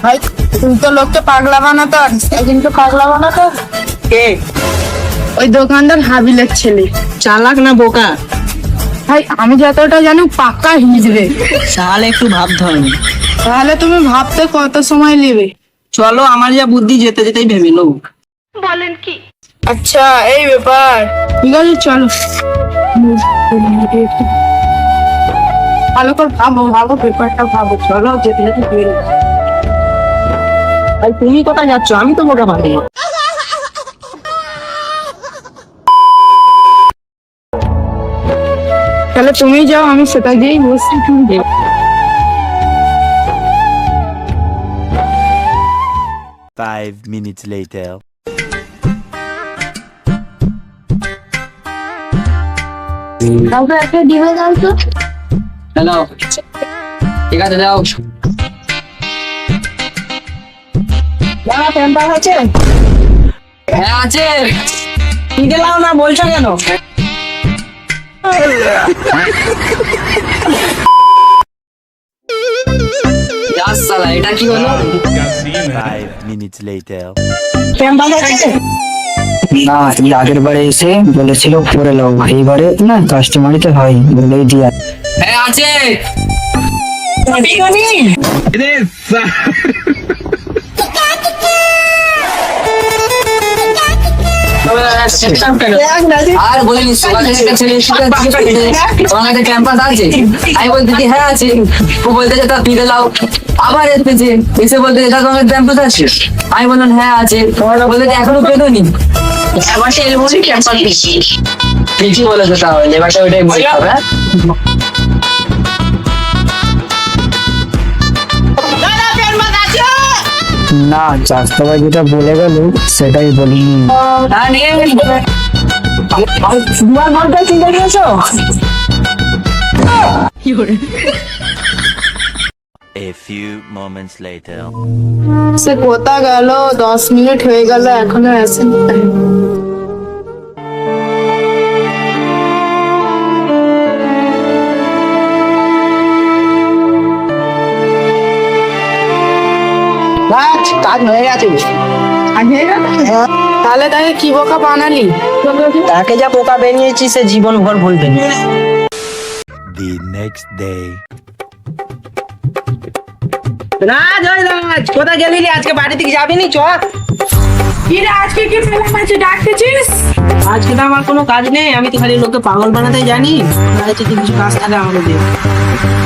ভাই তুই তো লোককে পাগলা বানাতো, একদিনকে পাগলা বানাতো কে? ওই দোকানদার হাবিলের ছেলে। চালাক না বোকা? ভাই আমি যতটা জানি পাক্কা হিজড়ে। তাহলে একটু ভাবতে হবে। তাহলে তুমি ভাবতে কত সময় নেবে? চলো, আমার যা বুদ্ধি যেতে যেতেই ভেবে নেবো। আচ্ছা এই ব্যাপার, ঠিক আছে চলো। ভালো করে ভাবো ভাবো ব্যাপারটা ভাবো, চলো যেতে যেতে বেরো। ভাই তুমি কোথায় যাচ্ছ? আমি তো বোকা পাবো। তাহলে তুমি যাও, আমি সেটা দিয়েই বসছি। তুমি যাও। Five minutes later. কাউকে একটা ডিমে দাও তো। হ্যালো, ঠিক আছে যাও। দাদা প্যাম্পা আছে? হ্যাঁ আছে। কি গেলাম না বলছো কেন? যাস শালা, এটা কি হলো? 5 minutes later. প্যাম্পা আছে? না, এই আগের বারে এসে বলেছিল করে নাও, এইবারে না কাস্টমারই তো হয় বলেই দিয়া। হ্যাঁ আছে। আর বলিনি, সকাল থেকে একটা ছেলে এসে জিজ্ঞেস করছে, তোমার কাছে ক্যাম্পাস আছে? আমি বলতেছি হ্যাঁ আছে। ও বলতেছে তা ফিরে লাও। আবার এসেছে, এসে বলতেছে তা তোমার ক্যাম্পাস আছে? আমি বললাম হ্যাঁ আছে। বলতেছে এখনো পেদনি। এবার সে বলছি ক্যাম্পাস বেশি। ঠিকই বলেছে, তাহলে এবারটা ওইটাই বলতে হবে। না, চাষবাস যেটা বলে গেল সেটাই বলিনি। হ্যাঁ নিয়ে তোমার ঘরটা চিন্তা করেছো? A few moments later. সে কোথা গেল? 10 মিনিট হয়ে গেল এখনো আসেনি। কাজ হয়ে গেছে। তাহলে তাকে কি বোকা বানালি? তাকে যা পোকা বেরিয়েছি সে জীবন ভর ভুলবে না। The next day. রাজ, ওই রাজ, কোথায় গেলি রে? আজকে বাড়ি থেকে যাবি নি? চ। কি রে আজকে কি প্ল্যান আছে, ডাকতেছিস? আজকে তো আমার কোনো কাজ নেই, আমি তো খালি লোককে পাগল বানাতে জানি। আজকে তো কিছু কাজ থাকে আমাকে দিয়ে।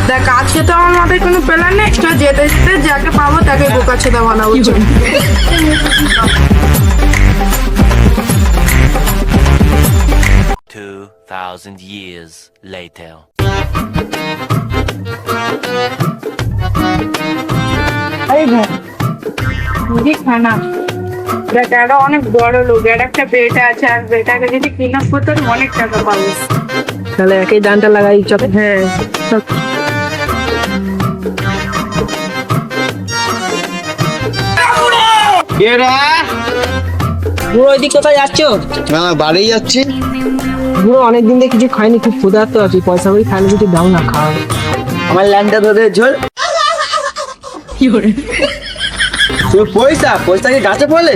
দেখ আজকে তো আমার মাথায় কোনো প্ল্যান নেই, তো যেতে যেতে যাকে পাবো তাকে বোকা ছেদা বানাবো। চল। 2000 years later. এই ভাই মুদি খানা দেখ, এটা অনেক বড় লোক, এর একটা বেটা আছে, আর বেটাকে যদি কিনা করতে অনেক টাকা পাবো। তাহলে একই দানটা লাগাই চল। হ্যাঁ চল। বুড়ো ওইদিক কোথায় যাচ্ছ? না বাড়ি যাচ্ছি। বুড়ো অনেকদিন থেকে কিছু খাইনি, খুব ক্ষুধার্ত আছি, পয়সা করে খাইনি, কিছু দাও না খাওয়া। আমার ল্যান্ডটা ধরে ঝোল। তুই পয়সা কি গাছে পড়লে?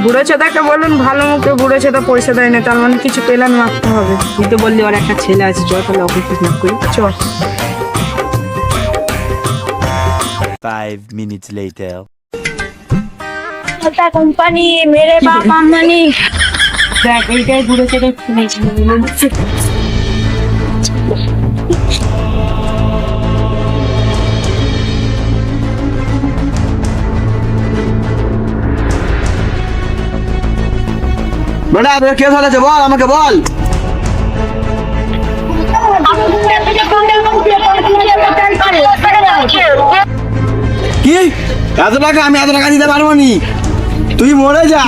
বুড়ো ছেদাকে বলুন ভালো মুখে, বুড়ো ছেদা পয়সা দেয় না, তার মানে কিছু প্ল্যান মারতে হবে। তুই তো বললি ওর একটা ছেলে আছে, চল তাহলে অফিস কিডন্যাপ করি। চল। 5 minutes later. কোম্পানি মেরে বাপ আম্বানি। দেখ এইটাই বুড়ো ছেদা শুনেছি। বেটা তোর কে ধরেছে বল, আমাকে বল। কি এত টাকা? আমি এত টাকা দিতে পারবো নি। তুই মরে যা,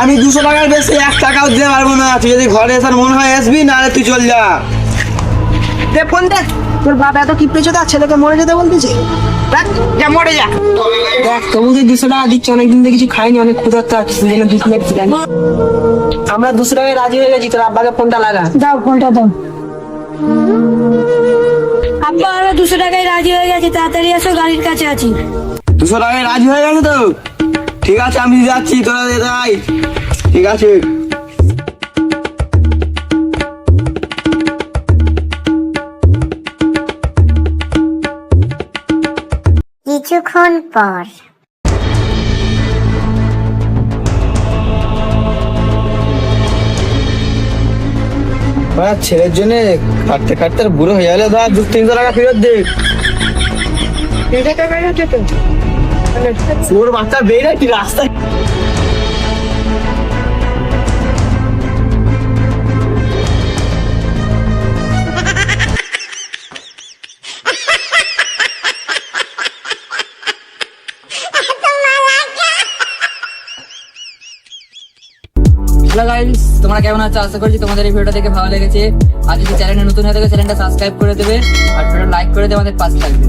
আমি 200 টাকার বেশি 1 টাকাও দিতে পারবো না। তুই যদি ঘরে এসার মনে হয় আসবি, নাহলে তুই চল যা। দে ফোন দে। তোর বাবা এত কিপটেছে, তার ছেলেকে মরে যেতে বলতেছে। যা মরে যা। দেখ তবু যে 200 টাকা দিচ্ছে, অনেকদিন থেকে কিছু খাইনি, অনেক ক্ষুধার্ত আছে, তুই যেন 2 প্লেট বিরিয়ানি। আমরা 200 টাকায় রাজি হয়ে গেছি, তোর আব্বাকে ফোনটা লাগা। দাও ফোনটা দাও। আব্বা আমরা 200 টাকায় রাজি হয়ে গেছি, তাড়াতাড়ি এসো, গাড়ির কাছে আছি। 200 টাকায় রাজি হয়ে গেছে তো? ঠিক আছে আমি যাচ্ছি, তোরা যাই। ঠিক আছে। কিছুক্ষণ পর ছেলের জন্য খাটতে খাটতে আর বুড়ো হয়ে গেলে ধর 200-300 টাকা ফেরত দে। 300 টাকা আছে তো? ওর বাচ্চা বেরিয়ে কি রাস্তায় হ্যালো গাইস, তোমরা কেমন আছো? আশা করছি তোমাদের এই ভিডিওটা দেখে ভালো লেগেছে। আর যদি চ্যানেলে নতুন হয়ে থাকে চ্যানেলটা সাবস্ক্রাইব করে দেবে আর ভিডিওটা লাইক করে দিয়ে আমাদের পাশে থাকবে।